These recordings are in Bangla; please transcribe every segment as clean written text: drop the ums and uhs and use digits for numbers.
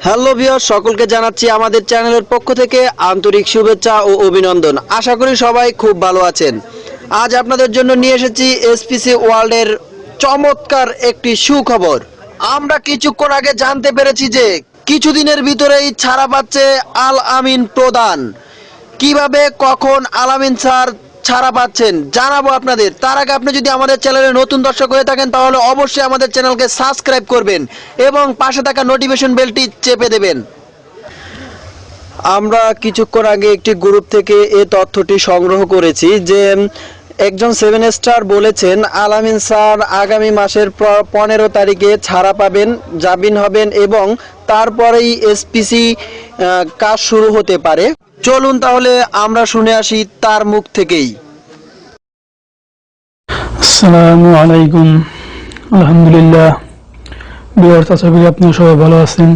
হ্যালো ভিউয়ার্স, সকলকে জানাচ্ছি আমাদের চ্যানেলের পক্ষ থেকে আন্তরিক শুভেচ্ছা ও অভিনন্দন। আশা করি সবাই খুব ভালো আছেন। আজ আপনাদের জন্য নিয়ে এসেছি এসপিসি ওয়ার্ল্ডের চমৎকার একটি সুখবর। আমরা কিছুক্ষণ আগে জানতে পেরেছি যে কিছুদিনের ভিতরেই ছাড়া পাচ্ছে আল আমিন প্রধান। কিভাবে কখন আল আমিন স্যার ছাড়া পাচ্ছেন জানাবো আপনাদের। তার আগে আপনি যদি আমাদের চ্যানেলে নতুন দর্শক হয়ে থাকেন তাহলে অবশ্যই আমাদের চ্যানেলকে সাবস্ক্রাইব করবেন এবং পাশে থাকা নোটিফিকেশন বেলটি চেপে দেবেন। আমরা কিছুক্ষণ আগে একটি গ্রুপ থেকে এই তথ্যটি সংগ্রহ করেছি যে একজন 7 স্টার বলেছেন আল আমিন স্যার আগামী মাসের 15 তারিখে ছাড়া পাবেন, জামিন হবেন এবং তারপরেই এসপিসি কাজ শুরু হতে পারে। চলুন তাহলে আমরা শুনে আসি তার মুখ থেকেই। আসসালামু আলাইকুম। আলহামদুলিল্লাহ। ভিউয়ার্স, আশা করি আপনারা সবাই ভালো আছেন।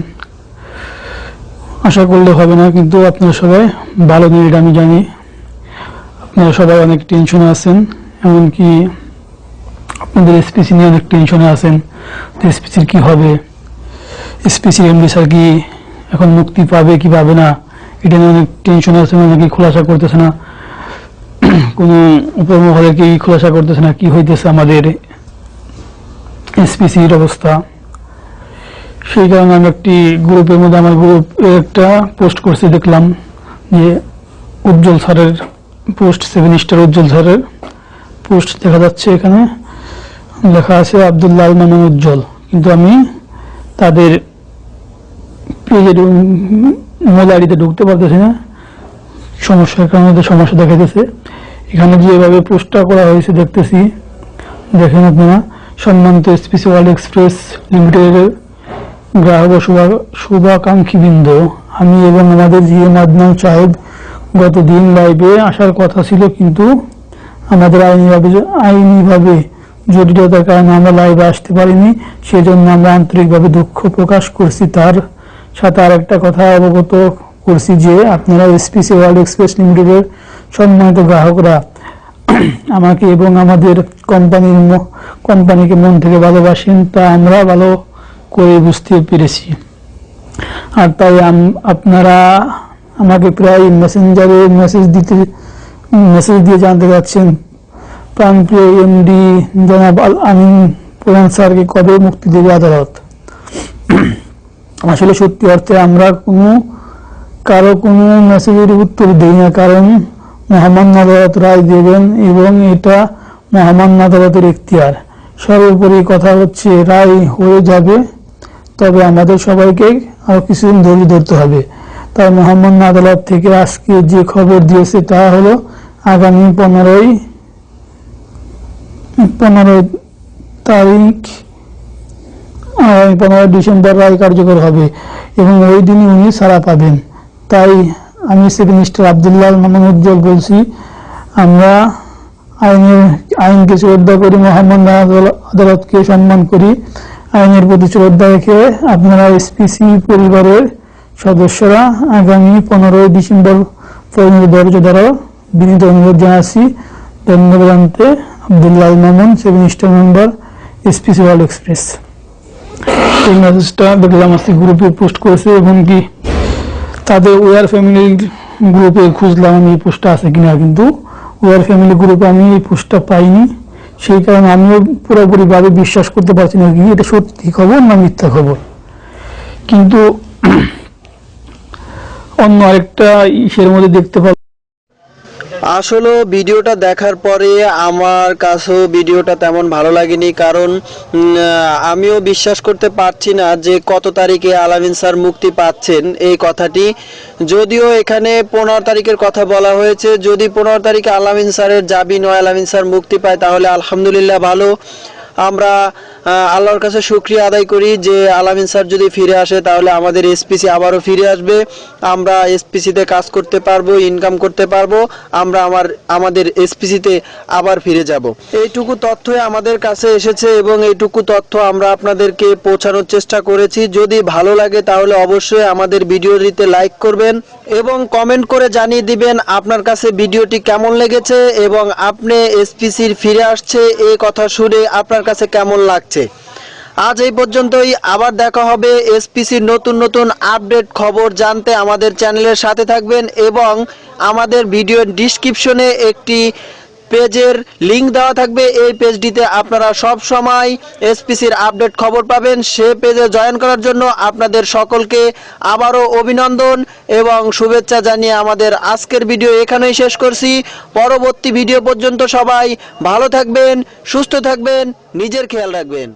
আশা করলে হবে না, কিন্তু আপনারা সবাই ভালো নেই এটা আমি জানি। আপনারা সবাই অনেক টেনশনে আছেন, এমনকি আপনাদের এসপিসি নিয়ে অনেক টেনশনে আছেন যে এসপিসির কী হবে, এসপিসির এমডি স্যার কি এখন মুক্তি পাবে কি পাবে না, এটা নিয়ে অনেক টেনশনে আছেন। অনেকে খোলাসা করতেছে না, কোনো উপমহলে কি খোলাসা করতেছে না কি হইতেছে আমাদের এসপিসির অবস্থা। সেই কারণে আমি একটি গ্রুপের মধ্যে আমার গ্রুপে একটা পোস্ট করছি, দেখলাম যে উজ্জ্বল স্যারের পোস্ট, 7 স্টার উজ্জ্বল স্যারের পোস্ট দেখা যাচ্ছে। এখানে লেখা আছে আব্দুল্লাহ আল মামুন উজ্জ্বল, কিন্তু আমি তাদের পেজের মূল আইডিতে ঢুকতে পারতেছি না, সমস্যার কারণে সমস্যা দেখাইতেছে। এখানে যেভাবে পোস্টটা করা হয়েছে দেখতেছি, দেখেন আপনারা। সম্মানিত এসপিসি ওয়ার্ল্ড এক্সপ্রেস লিমিটেডের গ্রাহক ও শুভাকাঙ্ক্ষীবৃন্দ, আমি এবং আমাদের জিএম আদনান সাহেব গত দিন লাইভে আসার কথা ছিল, কিন্তু আমাদের আইনিভাবে জটিলতার কারণে আমরা লাইভে আসতে পারিনি। সেজন্য আমরা আন্তরিকভাবে দুঃখ প্রকাশ করছি। তার সাথে আর একটা কথা অবগত করছি যে আপনারা এসপিসি ওয়ার্ল্ড এক্সপ্রেস লিমিটেডের সম্মানিত গ্রাহকরা আমাকে এবং আমাদের কোম্পানিকে মন থেকে ভালোবাসেন, তা আমরা ভালো করে বুঝতে পেরেছি। আর তাই আপনারা আমাকে প্রায় মেসেঞ্জারে মেসেজ দিয়ে জানতে চাচ্ছেন প্রাণপ্রিয় এমডি জনাব আল আমিন প্রধান স্যারকে কবে মুক্তি দেবে আদালত। আসলে সত্যি অর্থে আমরা কারো কোনো মেসেজের উত্তর দিই না, কারণ মহামান্য আদালত রায় দেবেন এবং এটা মহামান্য আদালতের এখতিয়ার। সর্বোপরি কথা হচ্ছে রায় হয়ে যাবে, তবে আমাদের সবাইকে আরো কিছুদিন ধৈর্য ধরতে হবে। তাই মহামান্য আদালত থেকে আজকে যে খবর দিয়েছে তা হলো আগামী 15 ডিসেম্বর রায় কার্যকর হবে এবং ওই দিনই উনি ছাড়া পাবেন। তাই আমি 7 স্টার আব্দুল্লাহ আল মামুন উজ্জ্বল বলছি, আমরা আইনকে শ্রদ্ধা করি, মহামান্য আদালতকে সম্মান করি। আইনের প্রতি শ্রদ্ধা রেখে আপনারা এসপিসি পরিবারের সদস্যরা আগামী 15 ডিসেম্বর পর্যন্ত ধৈর্য ধরার বিনীত অনুরোধ জানাচ্ছি। ধন্যবাদ জানতে Abdullah Al Mamun, 7 star member, SPC world express. এই মেসেজটা দেখলাম আজকে গ্রুপে পোস্ট করেছে, এবং কি তাদের ওয়ার ফ্যামিলির গ্রুপে খুঁজলাম আমি এই পোস্টটা আছে কিনা, কিন্তু ওয়ার ফ্যামিলি গ্রুপে আমি এই পোস্টটা পাইনি। সেই কারণে আমিও পুরোপুরিভাবে বিশ্বাস করতে পারছি না কি এটা সত্যি খবর না মিথ্যা খবর। কিন্তু অন্য আরেকটা ইসের মধ্যে দেখতে পাবো। আসলে ভিডিওটা দেখার পরে আমার কাছেও ভিডিওটা তেমন ভালো লাগেনি, কারণ আমিও বিশ্বাস করতে পারছি না যে কত তারিখে আল আমিন স্যার মুক্তি পাচ্ছেন এই কথাটি। যদিও এখানে 15 তারিখের কথা বলা হয়েছে, যদি 15 তারিখে আল আমিন স্যারের জামিন হয়, আল আমিন স্যার মুক্তি পায়, তাহলে আলহামদুলিল্লাহ ভালো। আমরা আল্লাহর কাছে শুকরিয়া আদায় করি যে আল আমিন স্যার যদি ফিরে আসে তাহলে আমাদের এসপিসি আবারও ফিরে আসবে, আমরা এসপিসিতে কাজ করতে পারবো, ইনকাম করতে পারবো, আমরা আমাদের এসপিসিতে আবার ফিরে যাব। এইটুকু তথ্যই আমাদের কাছে এসেছে এবং এইটুকু তথ্য আমরা আপনাদেরকে পৌঁছানোর চেষ্টা করেছি। যদি ভালো লাগে তাহলে অবশ্যই আমাদের ভিডিওটিতে লাইক করবেন এবং কমেন্ট করে জানিয়ে দিবেন আপনার কাছে ভিডিওটি কেমন লেগেছে এবং আপনি এসপিসির ফিরে আসছে এই কথা শুনে আপনার কাছে কেমন লাগছে। আজ এই পর্যন্তই। আবার দেখা হবে এসপিসির নতুন নতুন আপডেট খবর জানতে আমাদের চ্যানেলের সাথে থাকবেন এবং আমাদের ভিডিওর ডিসক্রিপশনে একটি পেজের লিংক দেওয়া থাকবে। এই পেজটিতে আপনারা সব সময় এসপিসির আপডেট খবর পাবেন। সে পেজে জয়েন করার জন্য আপনাদের সকলকে আবারও অভিনন্দন এবং শুভেচ্ছা জানিয়ে আমাদের আজকের ভিডিও এখানেই শেষ করছি। পরবর্তী ভিডিও পর্যন্ত সবাই ভালো থাকবেন, সুস্থ থাকবেন, নিজের খেয়াল রাখবেন।